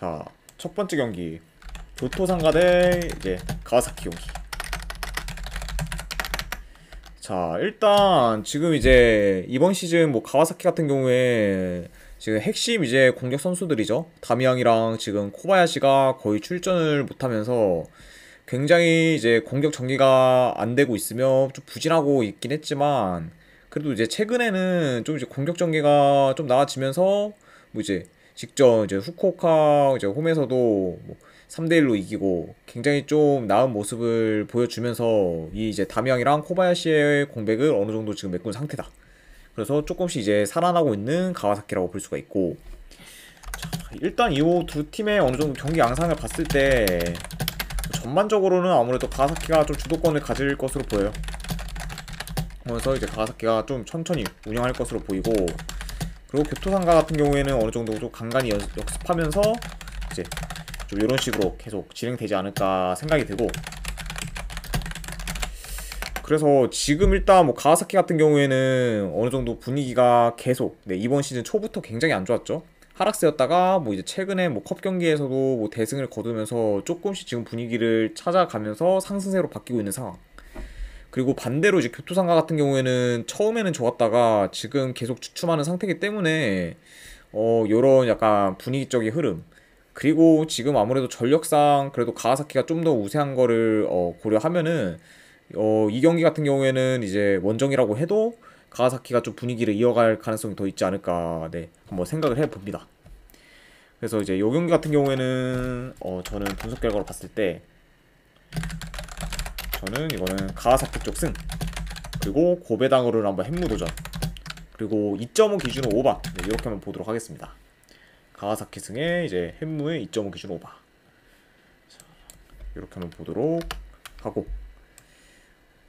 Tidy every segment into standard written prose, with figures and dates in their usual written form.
자, 첫 번째 경기 교토상가 대 이제 가와사키 경기. 자, 일단 지금 이제 이번 시즌 뭐 가와사키 같은 경우에 지금 핵심 이제 공격 선수들이죠. 다미양이랑 지금 코바야시가 거의 출전을 못하면서 굉장히 이제 공격 전개가 안 되고 있으며 좀 부진하고 있긴 했지만, 그래도 이제 최근에는 좀 이제 공격 전개가 좀 나아지면서 뭐 이제 직전 이제 후쿠오카 이제 홈에서도 뭐 3대1로 이기고 굉장히 좀 나은 모습을 보여주면서 이 이제 담양이랑 코바야시의 공백을 어느 정도 지금 메꾼 상태다. 그래서 조금씩 이제 살아나고 있는 가와사키라고 볼 수가 있고, 자, 일단 이 두 팀의 어느 정도 경기 양상을 봤을 때 전반적으로는 아무래도 가와사키가 좀 주도권을 가질 것으로 보여요. 그래서 이제 가와사키가 좀 천천히 운영할 것으로 보이고, 그리고 교토상가 같은 경우에는 어느 정도 좀 간간히 역습하면서 이제 좀 이런 식으로 계속 진행되지 않을까 생각이 들고, 그래서 지금 일단 뭐 가와사키 같은 경우에는 어느 정도 분위기가 계속 이번 시즌 초부터 굉장히 안 좋았죠. 하락세였다가 뭐 이제 최근에 뭐 컵 경기에서도 뭐 대승을 거두면서 조금씩 지금 분위기를 찾아가면서 상승세로 바뀌고 있는 상황. 그리고 반대로 이제 교토상가 같은 경우에는 처음에는 좋았다가 지금 계속 주춤하는 상태이기 때문에 요런 약간 분위기적인 흐름, 그리고 지금 아무래도 전력상 그래도 가와사키가 좀 더 우세한 거를 고려하면은 이 경기 같은 경우에는 이제 원정이라고 해도 가와사키가 좀 분위기를 이어갈 가능성이 더 있지 않을까, 한번 생각을 해봅니다. 그래서 이제 이 경기 같은 경우에는 저는 분석 결과로 봤을 때 저는 이거는 가와사키 쪽 승, 그리고 고베당으로는 한번 햄무도전, 그리고 2.5 기준으로 오바, 이렇게 한번 보도록 하겠습니다. 가와사키 승에 이제 햄무의 2.5 기준 오바. 자, 이렇게 한번 보도록 하고,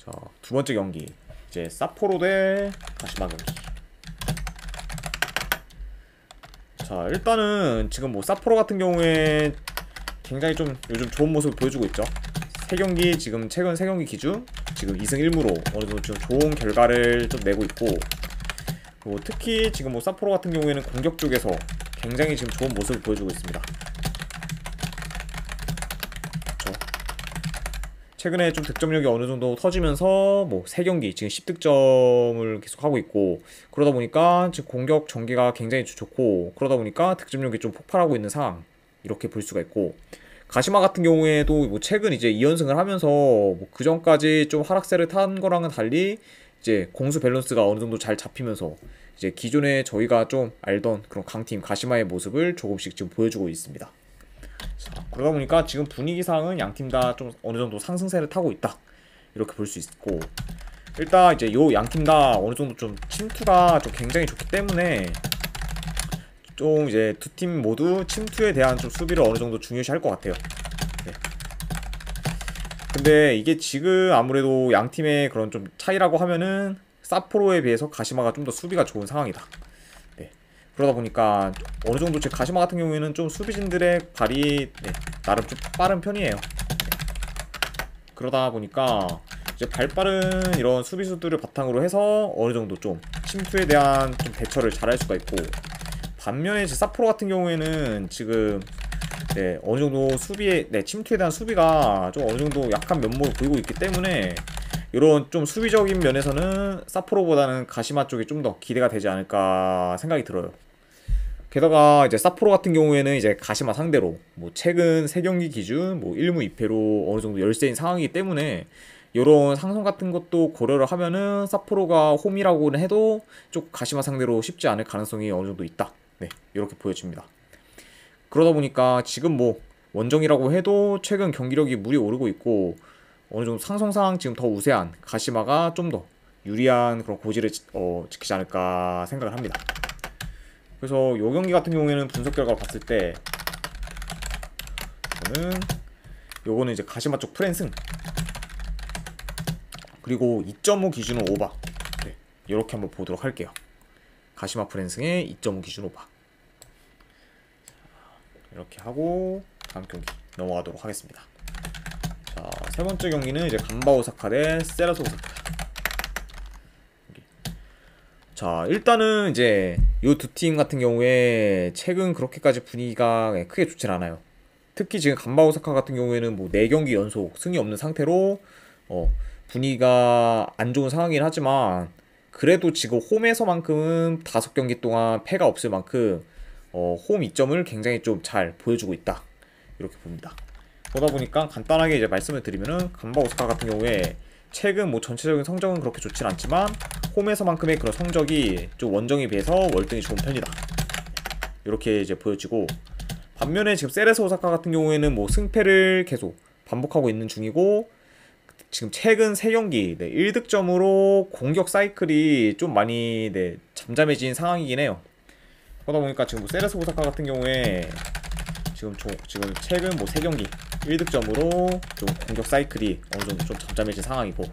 자, 두 번째 경기 이제 사포로 대 가시마 경기. 자, 일단은 지금 뭐 사포로 같은 경우에 굉장히 좀 요즘 좋은 모습을 보여주고 있죠. 세 경기 지금 최근 세 경기 기준 지금 2승 1무로 어느 정도 좀 좋은 결과를 좀 내고 있고, 그리고 특히 지금 뭐 사포로 같은 경우에는 공격 쪽에서 굉장히 지금 좋은 모습을 보여주고 있습니다. 그렇죠. 최근에 좀 득점력이 어느 정도 터지면서 뭐 3경기 지금 10득점을 계속 하고 있고, 그러다 보니까 지금 공격 전개가 굉장히 좋고, 그러다 보니까 득점력이 좀 폭발하고 있는 상황, 이렇게 볼 수가 있고, 가시마 같은 경우에도 뭐 최근 이제 2연승을 하면서 뭐 그 전까지 좀 하락세를 탄 거랑은 달리 이제 공수 밸런스가 어느 정도 잘 잡히면서 이제 기존에 저희가 좀 알던 그런 강팀 가시마의 모습을 조금씩 지금 보여주고 있습니다. 자, 그러다 보니까 지금 분위기상은 양팀 다 좀 어느 정도 상승세를 타고 있다, 이렇게 볼 수 있고, 일단 이제 요 양팀 다 어느 정도 좀 침투가 좀 굉장히 좋기 때문에 좀 이제 두 팀 모두 침투에 대한 좀 수비를 어느 정도 중요시 할 것 같아요. 근데 이게 지금 아무래도 양 팀의 그런 좀 차이라고 하면은 사포로에 비해서 가시마가 좀 더 수비가 좋은 상황이다. 그러다 보니까 어느 정도 제 가시마 같은 경우에는 좀 수비진들의 발이 나름 좀 빠른 편이에요. 그러다 보니까 이제 발빠른 이런 수비수들을 바탕으로 해서 어느 정도 좀 침투에 대한 좀 대처를 잘할 수가 있고, 반면에 제 사포로 같은 경우에는 지금 어느 정도 수비에 침투에 대한 수비가 좀 어느 정도 약한 면모를 보이고 있기 때문에 이런 좀 수비적인 면에서는 사포로보다는 가시마 쪽이 좀 더 기대가 되지 않을까 생각이 들어요. 게다가 이제 사포로 같은 경우에는 이제 가시마 상대로 뭐 최근 3경기 기준 뭐 1무 2패로 어느 정도 열세인 상황이기 때문에 이런 상승 같은 것도 고려를 하면은 사포로가 홈이라고는 해도 좀 가시마 상대로 쉽지 않을 가능성이 어느 정도 있다. 이렇게 보여집니다. 그러다 보니까 지금 뭐 원정이라고 해도 최근 경기력이 물이 오르고 있고, 어느 정도 상승상 지금 더 우세한 가시마가 좀 더 유리한 그런 고지를 지키지 않을까 생각을 합니다. 그래서 요 경기 같은 경우에는 분석 결과를 봤을 때 저는 요거는 이제 가시마 쪽 프랜승, 그리고 2.5 기준으로 오바, 이렇게 한번 보도록 할게요. 가시마 프랜승의 2.5 기준 오바. 이렇게 하고 다음 경기 넘어가도록 하겠습니다. 자, 세 번째 경기는 이제 간바 오사카 대 세라토 오사카. 자, 일단은 이제 요 두 팀 같은 경우에 최근 그렇게까지 분위기가 크게 좋진 않아요. 특히 지금 간바 오사카 같은 경우에는 뭐 4경기 연속 승이 없는 상태로 분위기가 안 좋은 상황이긴 하지만 그래도 지금 홈에서만큼은 5경기 동안 패가 없을 만큼 홈 이점을 굉장히 좀 잘 보여주고 있다. 이렇게 봅니다. 그러다 보니까 간단하게 이제 말씀을 드리면은 간바 오사카 같은 경우에 최근 뭐 전체적인 성적은 그렇게 좋진 않지만 홈에서만큼의 그런 성적이 좀 원정에 비해서 월등히 좋은 편이다. 이렇게 이제 보여지고, 반면에 지금 세레스 오사카 같은 경우에는 뭐 승패를 계속 반복하고 있는 중이고 지금 최근 3경기 1득점으로 공격 사이클이 좀 많이 잠잠해진 상황이긴 해요. 그러다 보니까 지금 뭐 세레스 오사카 같은 경우에 지금 최근 뭐 3경기 1득점으로 좀 공격 사이클이 어느 정도 좀 잠잠해진 상황이고,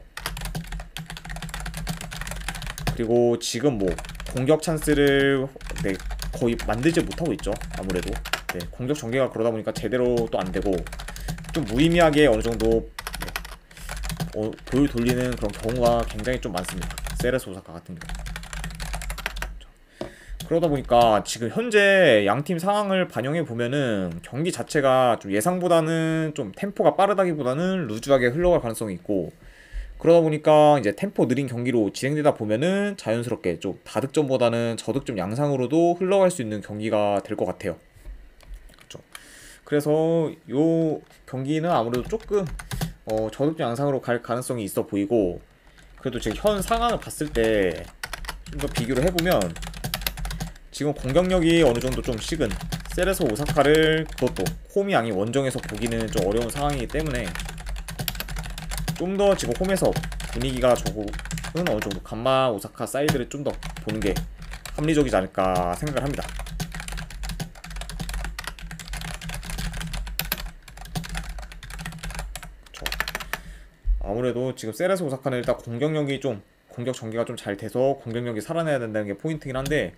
그리고 지금 뭐 공격 찬스를 거의 만들지 못하고 있죠. 아무래도 공격 전개가 그러다 보니까 제대로 또 안 되고 좀 무의미하게 어느 정도 볼 돌리는 그런 경우가 굉장히 좀 많습니다. 세레스 오사카 같은 경우. 그러다 보니까 지금 현재 양팀 상황을 반영해 보면은 경기 자체가 좀 예상보다는 좀 템포가 빠르다기보다는 루즈하게 흘러갈 가능성이 있고, 그러다 보니까 이제 템포 느린 경기로 진행되다 보면은 자연스럽게 좀 다득점보다는 저득점 양상으로도 흘러갈 수 있는 경기가 될 것 같아요. 그렇죠. 그래서 요 경기는 아무래도 조금 저득점 양상으로 갈 가능성이 있어 보이고, 그래도 지금 현 상황을 봤을 때 좀 더 비교를 해보면 지금 공격력이 어느 정도 좀 식은 세레소 오사카를 그것도 홈이 아닌 원정에서 보기는 좀 어려운 상황이기 때문에 좀 더 지금 홈에서 분위기가 조금은 어느 정도 간바 오사카 사이드를 좀 더 보는 게 합리적이지 않을까 생각을 합니다. 그쵸. 아무래도 지금 세레소 오사카는 일단 공격 전개가 좀 잘 돼서 공격력이 살아나야 된다는 게 포인트긴 한데,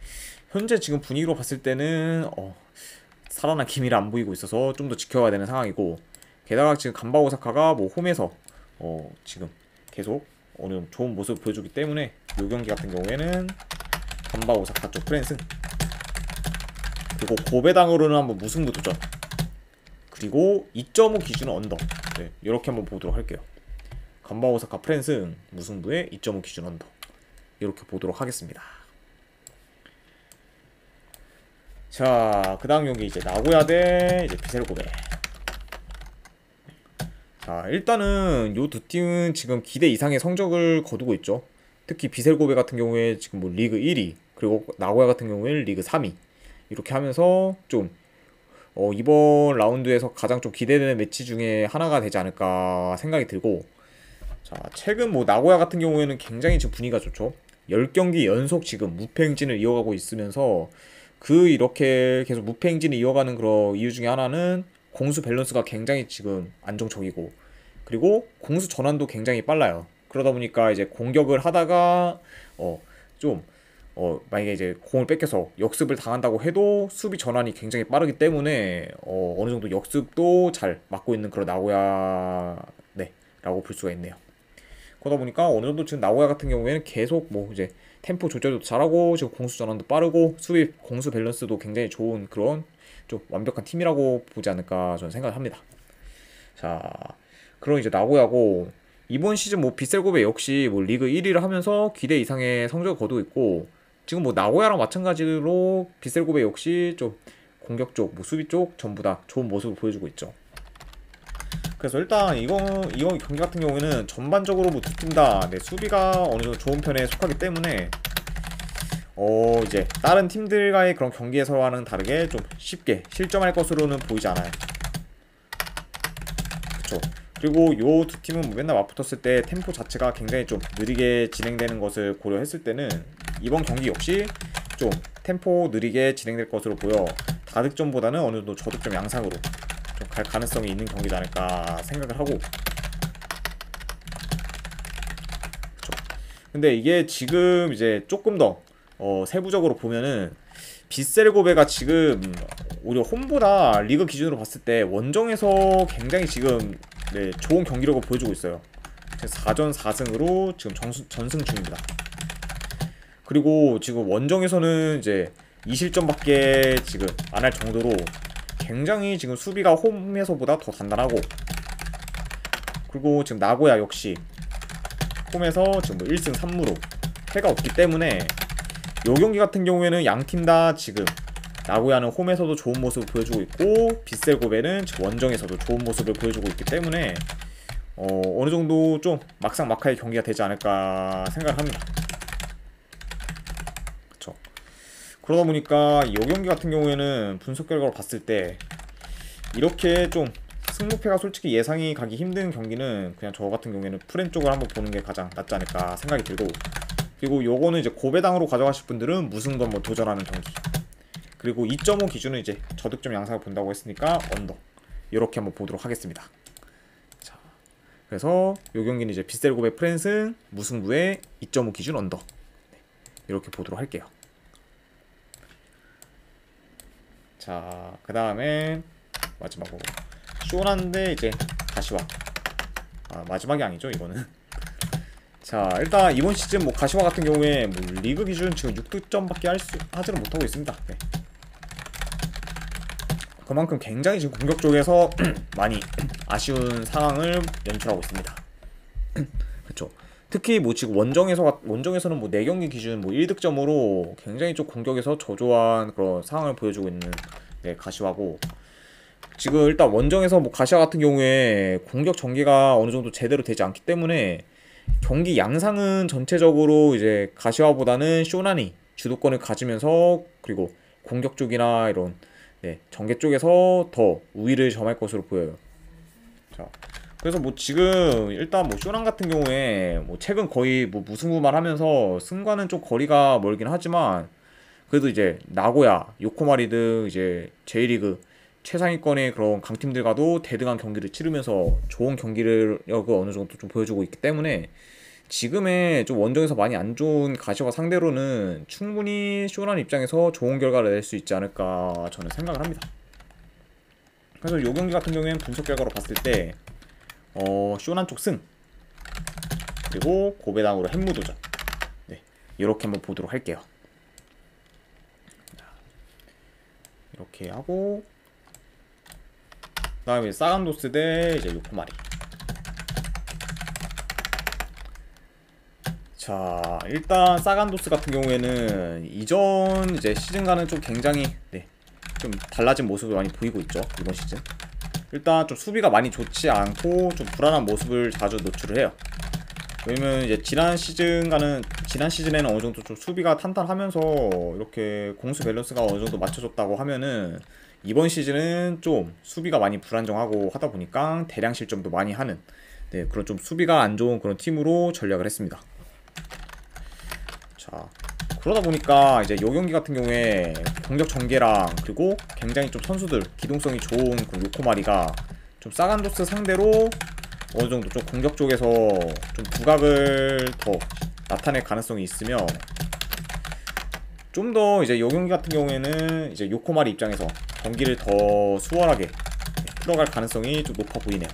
현재 지금 분위기로 봤을 때는 살아난 기미를 안 보이고 있어서 좀 더 지켜봐야 되는 상황이고, 게다가 지금 간바 오사카가 뭐 홈에서 지금 계속 어느 좋은 모습을 보여주기 때문에 이 경기 같은 경우에는 간바 오사카 쪽 프랜승, 그리고 고배당으로는 한번 무승부 도전, 그리고 2.5 기준은 언더, 이렇게 한번 보도록 할게요. 간바 오사카 프랜승 무승부에 2.5 기준 언더, 이렇게 보도록 하겠습니다. 자, 그 다음 경기 이제 나고야 대 이제 비셀고베. 자, 일단은 요 두 팀은 지금 기대 이상의 성적을 거두고 있죠. 특히 비셀고베 같은 경우에 지금 뭐 리그 1위, 그리고 나고야 같은 경우에는 리그 3위, 이렇게 하면서 좀 이번 라운드에서 가장 좀 기대되는 매치 중에 하나가 되지 않을까 생각이 들고, 자, 최근 뭐 나고야 같은 경우에는 굉장히 지금 분위기가 좋죠. 10경기 연속 지금 무패 행진을 이어가고 있으면서 이렇게 계속 무패 행진을 이어가는 그런 이유 중에 하나는 공수 밸런스가 굉장히 지금 안정적이고, 그리고 공수 전환도 굉장히 빨라요. 그러다 보니까 이제 공격을 하다가 만약에 이제 공을 뺏겨서 역습을 당한다고 해도 수비 전환이 굉장히 빠르기 때문에 어느 정도 역습도 잘 막고 있는 그런 나고야 라고 볼 수가 있네요. 그러다 보니까 어느 정도 지금 나고야 같은 경우에는 계속 뭐 이제 템포 조절도 잘하고 지금 공수 전환도 빠르고 수비 공수 밸런스도 굉장히 좋은 그런 좀 완벽한 팀이라고 보지 않을까 저는 생각을 합니다. 자, 그럼 이제 나고야고 이번 시즌 뭐 비셀고베 역시 뭐 리그 1위를 하면서 기대 이상의 성적을 거두고 있고, 지금 뭐 나고야랑 마찬가지로 비셀고베 역시 좀 공격 쪽, 뭐 수비 쪽 전부 다 좋은 모습을 보여주고 있죠. 그래서 일단 이번 경기 같은 경우에는 전반적으로 뭐 두 팀 다 수비가 어느 정도 좋은 편에 속하기 때문에 이제 다른 팀들과의 그런 경기에서와는 다르게 좀 쉽게 실점할 것으로는 보이지 않아요. 그쵸. 그리고 요 두 팀은 뭐 맨날 맞붙었을 때 템포 자체가 굉장히 좀 느리게 진행되는 것을 고려했을 때는 이번 경기 역시 좀 템포 느리게 진행될 것으로 보여 다득점보다는 어느 정도 저득점 양상으로 좀 갈 가능성이 있는 경기지 않을까 생각을 하고, 그쵸. 근데 이게 지금 이제 조금 더 세부적으로 보면은 빗셀고베가 지금 오히려 홈보다 리그 기준으로 봤을 때 원정에서 굉장히 지금 좋은 경기력을 보여주고 있어요. 4전 4승으로 지금 전승 중입니다. 그리고 지금 원정에서는 이제 2실점밖에 지금 안 할 정도로 굉장히 지금 수비가 홈에서보다 더 단단하고, 그리고 지금 나고야 역시 홈에서 지금 뭐 1승 3무로 패가 없기 때문에 요 경기 같은 경우에는 양 팀 다 지금 나고야는 홈에서도 좋은 모습을 보여주고 있고 빗셀 고베는 지금 원정에서도 좋은 모습을 보여주고 있기 때문에 어느 정도 좀 막상막하의 경기가 되지 않을까 생각을 합니다. 그쵸. 그러다 보니까 이 경기 같은 경우에는 분석 결과로 봤을 때 이렇게 좀 승부패가 솔직히 예상이 가기 힘든 경기는 그냥 저 같은 경우에는 프렌 쪽을 한번 보는 게 가장 낫지 않을까 생각이 들고, 그리고 요거는 이제 고배당으로 가져가실 분들은 무승부 한번 도전하는 경기, 그리고 2.5 기준은 이제 저득점 양상을 본다고 했으니까 언더 이렇게 한번 보도록 하겠습니다. 자, 그래서 요 경기는 이제 빗셀 고배 프렌승 무승부에 2.5 기준 언더 이렇게 보도록 할게요. 자, 그 다음에 마지막으로 쇼난데 이제 가시와, 마지막이 아니죠 이거는. 자, 일단 이번 시즌 뭐 가시와 같은 경우에 뭐 리그 기준 지금 6득점밖에 하지는 못하고 있습니다. 네. 그만큼 굉장히 지금 공격 쪽에서 많이 아쉬운 상황을 연출하고 있습니다. 그렇죠. 특히 뭐 지금 원정에서는 뭐 4경기 기준 뭐 1득점으로 굉장히 좀 공격에서 저조한 그런 상황을 보여주고 있는, 네, 가시와고, 지금 일단 원정에서 뭐 가시와 같은 경우에 공격 전개가 어느 정도 제대로 되지 않기 때문에 경기 양상은 전체적으로 이제 가시와보다는 쇼난이 주도권을 가지면서, 그리고 공격 쪽이나 이런, 네, 전개 쪽에서 더 우위를 점할 것으로 보여요. 자, 그래서 뭐 지금 일단 뭐 쇼난 같은 경우에 뭐 최근 거의 뭐 무승부만 하면서 승과는 좀 거리가 멀긴 하지만, 그래도 이제 나고야, 요코마리 등 이제 J리그 최상위권의 그런 강팀들과도 대등한 경기를 치르면서 좋은 경기력을 어느 정도 좀 보여주고 있기 때문에 지금의 좀 원정에서 많이 안 좋은 가시와 상대로는 충분히 쇼난 입장에서 좋은 결과를 낼 수 있지 않을까 저는 생각을 합니다. 그래서 이 경기 같은 경우에는 분석 결과로 봤을 때 쇼난 쪽 승, 그리고 고배당으로 햄무 도전, 네, 이렇게 한번 보도록 할게요. 이렇게 하고 그 다음에 사간도스 대 이제 요코마리. 자, 일단 사간도스 같은 경우에는 이전 이제 시즌과는 좀 굉장히, 네, 좀 달라진 모습을 많이 보이고 있죠 이번 시즌. 일단 좀 수비가 많이 좋지 않고 좀 불안한 모습을 자주 노출을 해요. 왜냐면 이제 지난 시즌에는 어느 정도 좀 수비가 탄탄하면서 이렇게 공수 밸런스가 어느 정도 맞춰졌다고 하면은 이번 시즌은 좀 수비가 많이 불안정하고 하다 보니까 대량 실점도 많이 하는, 네, 그런 좀 수비가 안 좋은 그런 팀으로 전략을 했습니다. 자, 그러다 보니까 이제 요 경기 같은 경우에 공격 전개랑 그리고 굉장히 좀 선수들 기동성이 좋은 그 요코마리가 좀 사간도스 상대로 어느 정도 좀 공격 쪽에서 좀 두각을 더 나타낼 가능성이 있으며, 좀 더 이제 요 경기 같은 경우에는 이제 요코마리 입장에서 경기를 더 수월하게 풀어갈 가능성이 좀 높아 보이네요.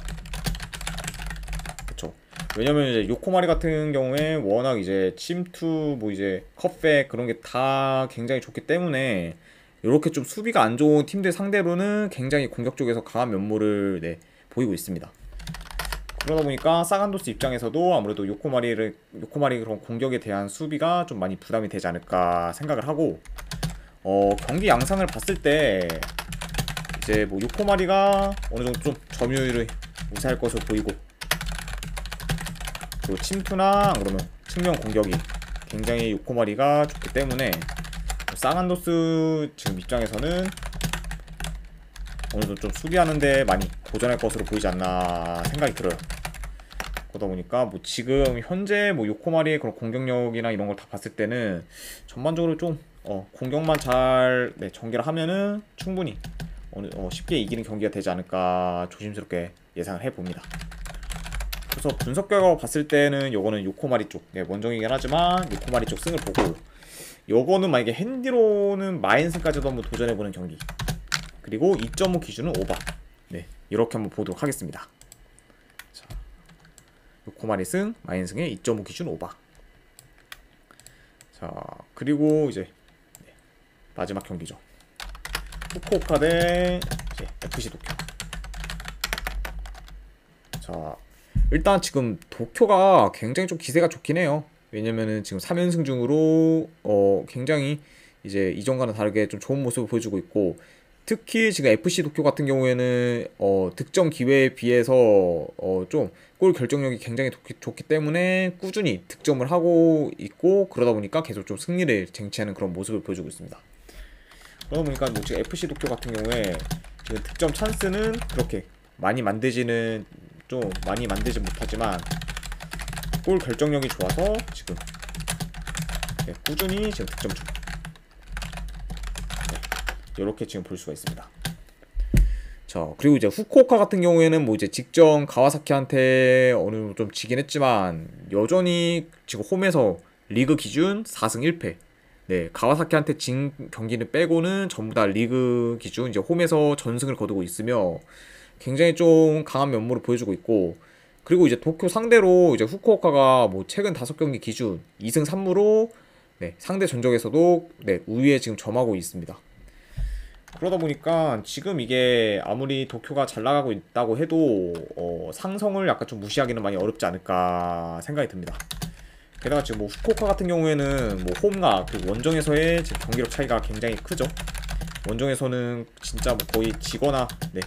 그쵸. 왜냐면 이제 요코마리 같은 경우에 워낙 이제 침투 뭐 이제 컵백 그런 게 다 굉장히 좋기 때문에 이렇게 좀 수비가 안 좋은 팀들 상대로는 굉장히 공격 쪽에서 강한 면모를, 네, 보이고 있습니다. 그러다 보니까 사간도스 입장에서도 아무래도 요코마리 그런 공격에 대한 수비가 좀 많이 부담이 되지 않을까 생각을 하고, 경기 양상을 봤을 때 이제 뭐 요코마리가 어느 정도 좀 점유율을 우세할 것으로 보이고, 그리고 침투나 그러면 측면 공격이 굉장히 요코마리가 좋기 때문에 사간도스 지금 입장에서는 어느 정도 좀 수비하는데 많이 도전할 것으로 보이지 않나 생각이 들어요. 그러다 보니까 뭐 지금 현재 뭐 요코마리의 그런 공격력이나 이런 걸 다 봤을 때는 전반적으로 좀 공격만 잘, 네, 전개를 하면은 충분히 쉽게 이기는 경기가 되지 않을까 조심스럽게 예상을 해봅니다. 그래서 분석 결과로 봤을 때는 요거는 요코마리 쪽, 네, 원정이긴 하지만 요코마리 쪽 승을 보고, 요거는 만약에 핸디로는 마인승까지도 한번 도전해보는 경기, 그리고 2.5 기준은 오바, 네, 이렇게 한번 보도록 하겠습니다. 자, 요코마리 승, 마인승의 2.5 기준 오바. 자, 그리고 이제 마지막 경기죠. 후쿠오카 대 이제 FC 도쿄. 자, 일단 지금 도쿄가 굉장히 좀 기세가 좋긴 해요. 왜냐면은 지금 3연승 중으로 굉장히 이제 이전과는 다르게 좀 좋은 모습을 보여주고 있고, 특히 지금 FC 도쿄 같은 경우에는 득점 기회에 비해서 좀 골 결정력이 굉장히 좋기 때문에 꾸준히 득점을 하고 있고, 그러다 보니까 계속 좀 승리를 쟁취하는 그런 모습을 보여주고 있습니다. 그러다 보니까 뭐 지금 FC 도쿄 같은 경우에 지금 득점 찬스는 그렇게 많이 만들지는 좀 많이 만들지 못하지만 골 결정력이 좋아서 지금 꾸준히 지금 득점 중. 이렇게 지금 볼 수가 있습니다. 자, 그리고 이제 후쿠오카 같은 경우에는 뭐 이제 직전 가와사키한테 어느 정도 좀 지긴 했지만 여전히 지금 홈에서 리그 기준 4승 1패. 네, 가와사키한테 진 경기는 빼고는 전부 다 리그 기준 이제 홈에서 전승을 거두고 있으며 굉장히 좀 강한 면모를 보여주고 있고, 그리고 이제 도쿄 상대로 이제 후쿠오카가 뭐 최근 5경기 기준 2승 3무로 네, 상대 전적에서도 네, 우위에 지금 점하고 있습니다. 그러다 보니까 지금 이게 아무리 도쿄가 잘 나가고 있다고 해도 상성을 약간 좀 무시하기는 많이 어렵지 않을까 생각이 듭니다. 게다가 지금 뭐 후쿠오카 같은 경우에는 뭐 홈과 그리고 원정에서의 지금 경기력 차이가 굉장히 크죠. 원정에서는 진짜 뭐 거의 지거나 네,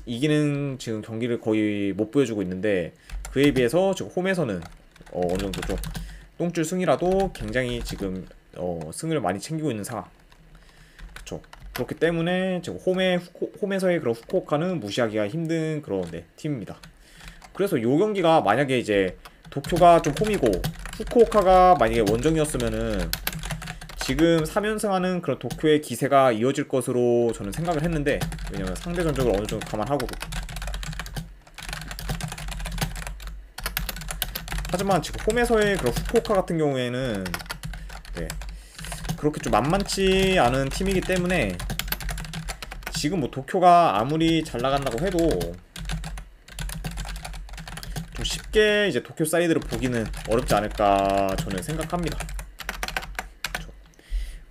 이기는 지금 경기를 거의 못 보여주고 있는데, 그에 비해서 지금 홈에서는 어느 정도 좀 똥줄 승이라도 굉장히 지금 승을 많이 챙기고 있는 상황. 그쵸. 그렇기 때문에 지금 홈에서의 그런 후쿠오카는 무시하기가 힘든 그런 네, 팀입니다. 그래서 요 경기가 만약에 이제 도쿄가 좀 홈이고 후쿠오카가 만약에 원정이었으면은 지금 3연승하는 그런 도쿄의 기세가 이어질 것으로 저는 생각을 했는데, 왜냐면 상대 전적을 어느 정도 감안하고, 하지만 지금 홈에서의 그런 후쿠오카 같은 경우에는 네, 그렇게 좀 만만치 않은 팀이기 때문에 지금 뭐 도쿄가 아무리 잘 나간다고 해도 좀 쉽게 이제 도쿄 사이드를 보기는 어렵지 않을까 저는 생각합니다. 그렇죠.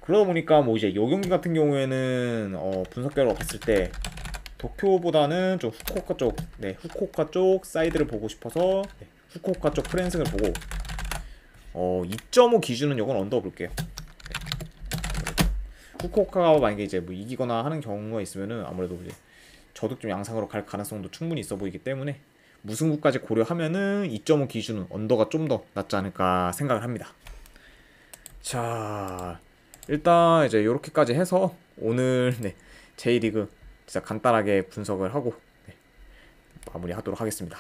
그러다 보니까 뭐 이제 요 경기 같은 경우에는 분석 결과 봤을 때 도쿄보다는 좀 후쿠오카 쪽, 네, 후쿠오카 쪽 사이드를 보고 싶어서 네, 후쿠오카 쪽 프랜승을 보고 2.5 기준은 이건 언더 볼게요. 후쿠오카가 만약에 이제 뭐 이기거나 하는 경우가 있으면은 아무래도 이제 저득점 양상으로 갈 가능성도 충분히 있어 보이기 때문에 무승부까지 고려하면은 2.5 기준은 언더가 좀 더 낫지 않을까 생각을 합니다. 자, 일단 이제 요렇게까지 해서 오늘 네, J리그 진짜 간단하게 분석을 하고 네, 마무리하도록 하겠습니다.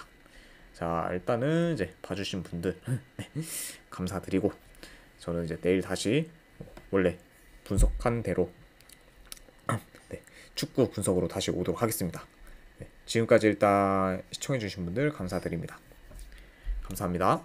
자, 일단은 이제 봐주신 분들 네, 감사드리고 저는 이제 내일 다시 원래 분석한 대로 네, 축구 분석으로 다시 오도록 하겠습니다. 네, 지금까지 일단 시청해주신 분들 감사드립니다. 감사합니다.